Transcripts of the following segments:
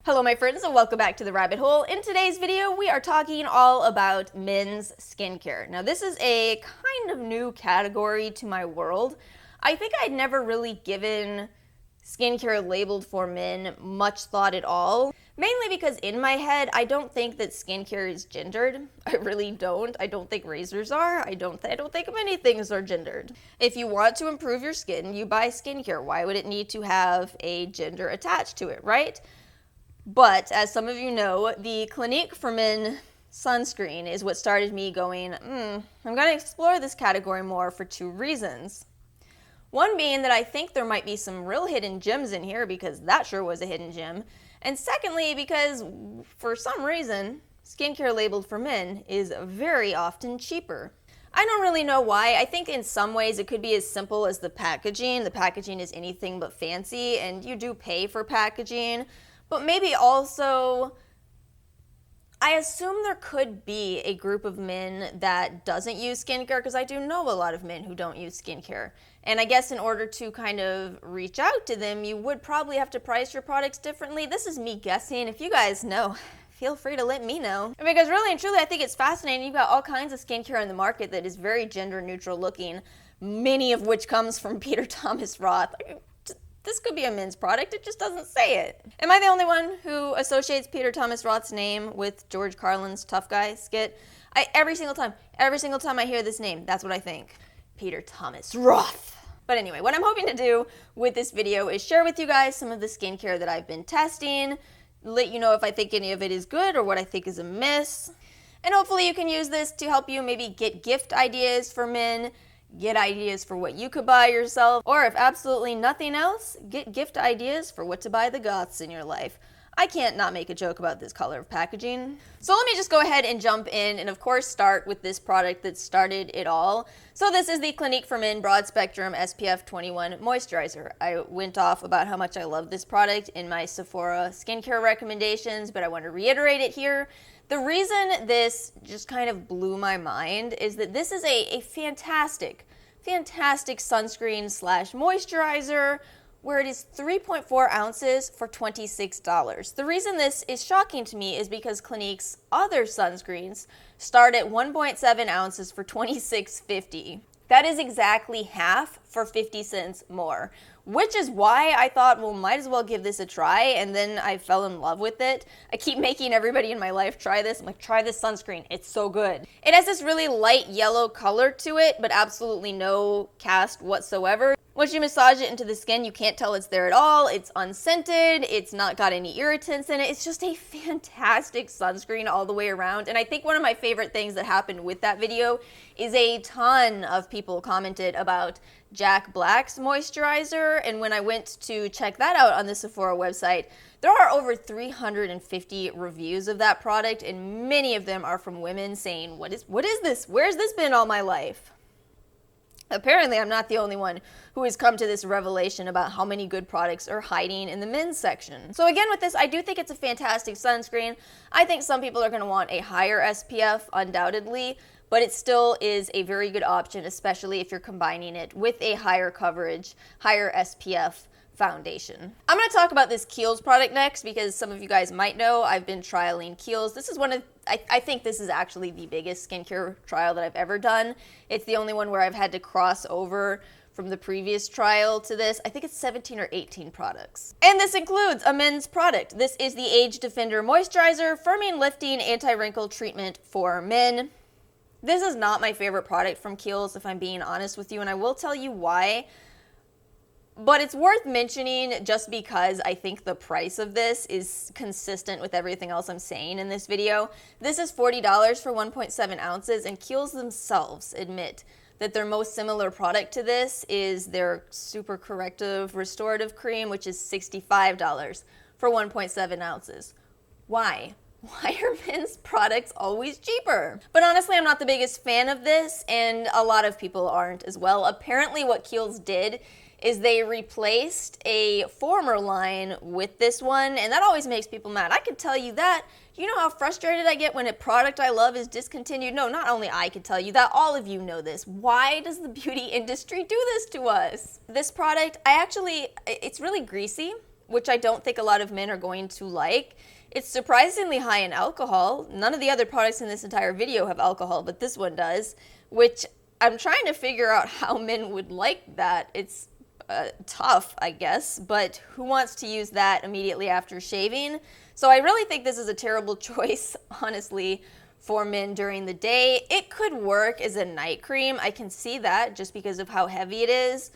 Hello my friends and welcome back to the rabbit hole. In today's video we are talking all about men's skincare. Now this is a kind of new category to my world. I think I'd never really given skincare labeled for men much thought at all. Mainly because in my head I don't think that skincare is gendered. I really don't. I don't think razors are. I don't think many things are gendered. If you want to improve your skin, you buy skincare. Why would it need to have a gender attached to it, right? But, as some of you know, the Clinique for Men sunscreen is what started me going, I'm going to explore this category more for two reasons. One being that I think there might be some real hidden gems in here, because that sure was a hidden gem. And secondly, because for some reason, skincare labeled for men is very often cheaper. I don't really know why. I think in some ways it could be as simple as the packaging. The packaging is anything but fancy, and you do pay for packaging. But maybe also, I assume there could be a group of men that doesn't use skincare, because I do know a lot of men who don't use skincare. And I guess in order to kind of reach out to them, you would probably have to price your products differently. This is me guessing. If you guys know, feel free to let me know. Because really and truly, I think it's fascinating. You've got all kinds of skincare on the market that is very gender neutral looking, many of which comes from Peter Thomas Roth. This could be a men's product, it just doesn't say it. Am I the only one who associates Peter Thomas Roth's name with George Carlin's Tough Guy skit? Every single time I hear this name, that's what I think. Peter Thomas Roth. But anyway, what I'm hoping to do with this video is share with you guys some of the skincare that I've been testing, let you know if I think any of it is good or what I think is a miss. And hopefully you can use this to help you maybe get gift ideas for men, get ideas for what you could buy yourself, or if absolutely nothing else, get gift ideas for what to buy the goths in your life. I can't not make a joke about this color of packaging. So let me just go ahead and jump in and of course start with this product that started it all. So this is the Clinique for Men Broad Spectrum SPF 21 Moisturizer. I went off about how much I love this product in my Sephora skincare recommendations, but I want to reiterate it here. The reason this just kind of blew my mind is that this is a fantastic sunscreen slash moisturizer where it is 3.4 ounces for $26. The reason this is shocking to me is because Clinique's other sunscreens start at 1.7 ounces for $26.50. That is exactly half for 50 cents more, which is why I thought, well, might as well give this a try, and then I fell in love with it. I keep making everybody in my life try this. I'm like, try this sunscreen, it's so good. It has this really light yellow color to it, but absolutely no cast whatsoever. Once you massage it into the skin, you can't tell it's there at all. It's unscented, it's not got any irritants in it. It's just a fantastic sunscreen all the way around. And I think one of my favorite things that happened with that video is a ton of people commented about Jack Black's moisturizer. And when I went to check that out on the Sephora website, there are over 350 reviews of that product, and many of them are from women saying, what is this? Where's this been all my life? Apparently, I'm not the only one who has come to this revelation about how many good products are hiding in the men's section. So again, with this, I do think it's a fantastic sunscreen. I think some people are going to want a higher SPF, undoubtedly, but it still is a very good option, especially if you're combining it with a higher coverage, higher SPF foundation. I'm going to talk about this Kiehls product next because some of you guys might know I've been trialing Kiehls. This is one of, I think this is actually the biggest skincare trial that I've ever done. It's the only one where I've had to cross over from the previous trial to this. I think it's 17 or 18 products. And this includes a men's product. This is the Age Defender Moisturizer Firming Lifting Anti-Wrinkle Treatment for Men. This is not my favorite product from Kiehls, if I'm being honest with you, and I will tell you why. But it's worth mentioning just because I think the price of this is consistent with everything else I'm saying in this video. This is $40 for 1.7 ounces, and Kiehls themselves admit that their most similar product to this is their Super Corrective Restorative Cream, which is $65 for 1.7 ounces. Why? Why are men's products always cheaper? But honestly, I'm not the biggest fan of this, and a lot of people aren't as well. Apparently what Kiehls did is they replaced a former line with this one, and that always makes people mad. I can tell you that. You know how frustrated I get when a product I love is discontinued? No, not only I can tell you that, all of you know this. Why does the beauty industry do this to us? This product, it's really greasy. which I don't think a lot of men are going to like. It's surprisingly high in alcohol. None of the other products in this entire video have alcohol, but this one does, which I'm trying to figure out how men would like that. It's tough, I guess, but who wants to use that immediately after shaving? So I really think this is a terrible choice, honestly, for men during the day. It could work as a night cream. I can see that just because of how heavy it is.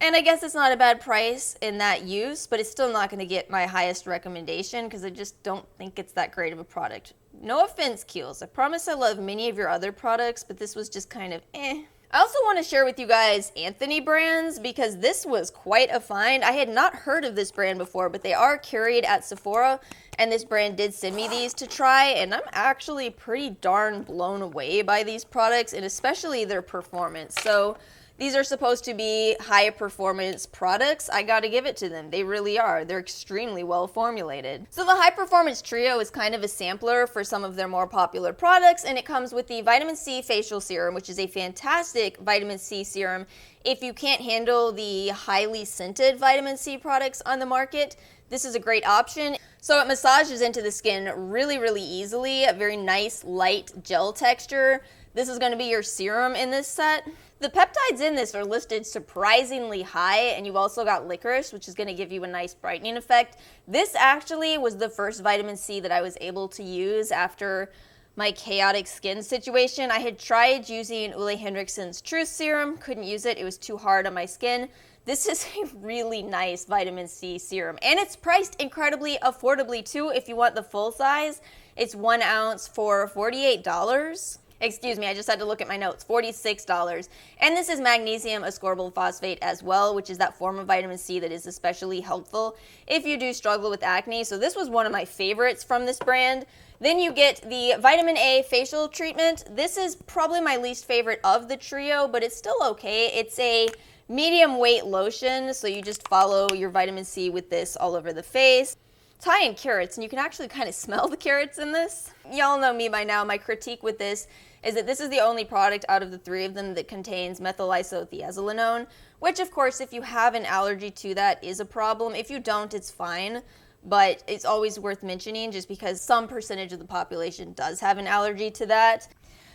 And I guess it's not a bad price in that use, but it's still not going to get my highest recommendation because I just don't think it's that great of a product. No offense, Kiehls. I promise I love many of your other products, but this was just kind of eh. I also want to share with you guys Anthony brands because this was quite a find. I had not heard of this brand before, but they are carried at Sephora, and this brand did send me these to try, and I'm actually pretty darn blown away by these products, and especially their performance. So these are supposed to be high performance products. I gotta give it to them. They really are. They're extremely well formulated. So the high performance trio is kind of a sampler for some of their more popular products, and it comes with the vitamin C facial serum, which is a fantastic vitamin C serum if you can't handle the highly scented vitamin C products on the market. This is a great option. So it massages into the skin really, really easily. A very nice light gel texture. This is going to be your serum in this set. The peptides in this are listed surprisingly high, and you've also got licorice, which is going to give you a nice brightening effect. This actually was the first vitamin C that I was able to use after my chaotic skin situation. I had tried using Ole Henriksen's Truth Serum, couldn't use it. It was too hard on my skin. This is a really nice vitamin C serum, and it's priced incredibly affordably too. If you want the full size, it's 1 ounce for $48. Excuse me, I just had to look at my notes, $46. And this is magnesium ascorbyl phosphate as well, which is that form of vitamin C that is especially helpful if you do struggle with acne. So this was one of my favorites from this brand. Then you get the vitamin A facial treatment. This is probably my least favorite of the trio, but it's still okay. It's a medium weight lotion, so you just follow your vitamin C with this all over the face. It's high in carrots, and you can actually kind of smell the carrots in this. Y'all know me by now. My critique with this is that this is the only product out of the three of them that contains methyl isothiazolinone, which of course if you have an allergy to that is a problem. If you don't, it's fine, but it's always worth mentioning just because some percentage of the population does have an allergy to that.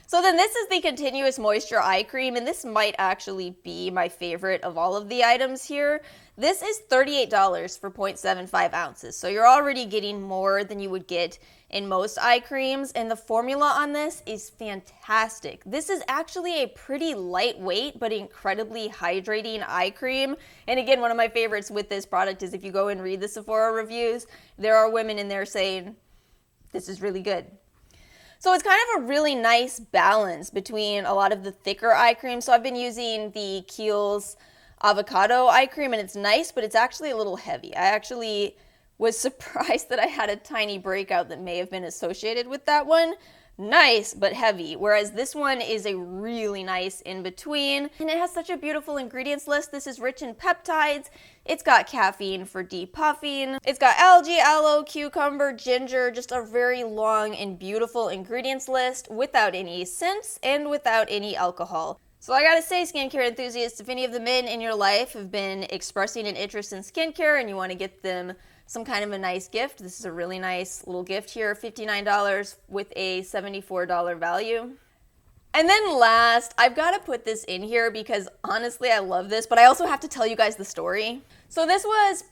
So then this is the Continuous Moisture Eye Cream, and this might actually be my favorite of all of the items here. This is $38 for 0.75 ounces, so you're already getting more than you would get in most eye creams, and the formula on this is fantastic. This is actually a pretty lightweight but incredibly hydrating eye cream, and again, one of my favorites with this product is if you go and read the Sephora reviews, there are women in there saying, this is really good. So it's kind of a really nice balance between a lot of the thicker eye creams. So I've been using the Kiehls avocado eye cream, and it's nice, but it's actually a little heavy. I actually was surprised that I had a tiny breakout that may have been associated with that one. Nice, but heavy. Whereas this one is a really nice in-between. And it has such a beautiful ingredients list. This is rich in peptides. It's got caffeine for depuffing. It's got algae, aloe, cucumber, ginger, just a very long and beautiful ingredients list without any scents and without any alcohol. So I gotta say, skincare enthusiasts, if any of the men in your life have been expressing an interest in skincare and you want to get them some kind of a nice gift, this is a really nice little gift here, $59 with a $74 value. And then last, I've got to put this in here because honestly I love this, but I also have to tell you guys the story. So this was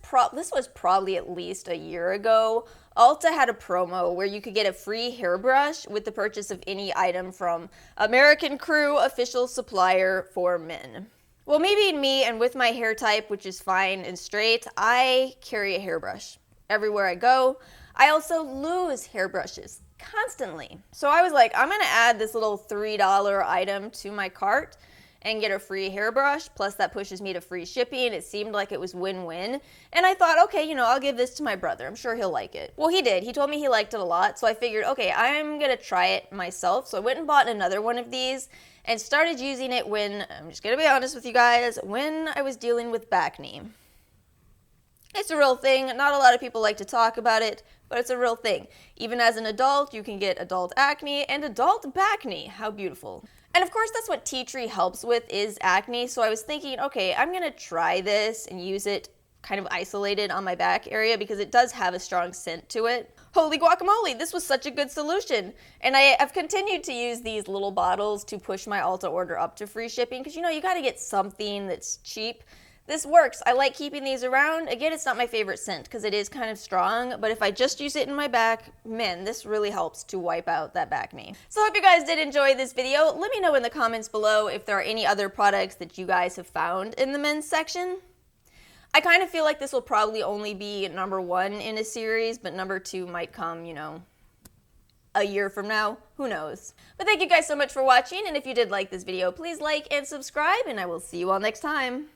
probably at least a year ago. Ulta had a promo where you could get a free hairbrush with the purchase of any item from American Crew official supplier for men. Well, me being me and with my hair type, which is fine and straight, I carry a hairbrush everywhere I go. I also lose hairbrushes constantly. So I was like, I'm gonna add this little $3 item to my cart and get a free hairbrush, plus that pushes me to free shipping. It seemed like it was win-win. And I thought, okay, I'll give this to my brother. I'm sure he'll like it. Well, he did. He told me he liked it a lot, so I figured, okay, I'm gonna try it myself. So I went and bought another one of these and started using it when, I'm just gonna be honest with you guys, when I was dealing with acne. It's a real thing. Not a lot of people like to talk about it, but it's a real thing. Even as an adult, you can get adult acne and adult bacne. How beautiful. And of course, that's what tea tree helps with, is acne. So I was thinking, okay, I'm gonna try this and use it kind of isolated on my back area because it does have a strong scent to it. Holy guacamole, this was such a good solution. And I've continued to use these little bottles to push my Ulta order up to free shipping because, you know, you got to get something that's cheap. This works. I like keeping these around. Again, it's not my favorite scent because it is kind of strong, but if I just use it in my back, man, this really helps to wipe out that acne. So I hope you guys did enjoy this video. Let me know in the comments below if there are any other products that you guys have found in the men's section. I kind of feel like this will probably only be number 1 in a series, but number 2 might come, you know, a year from now. Who knows? But thank you guys so much for watching, and if you did like this video, please like and subscribe, and I will see you all next time.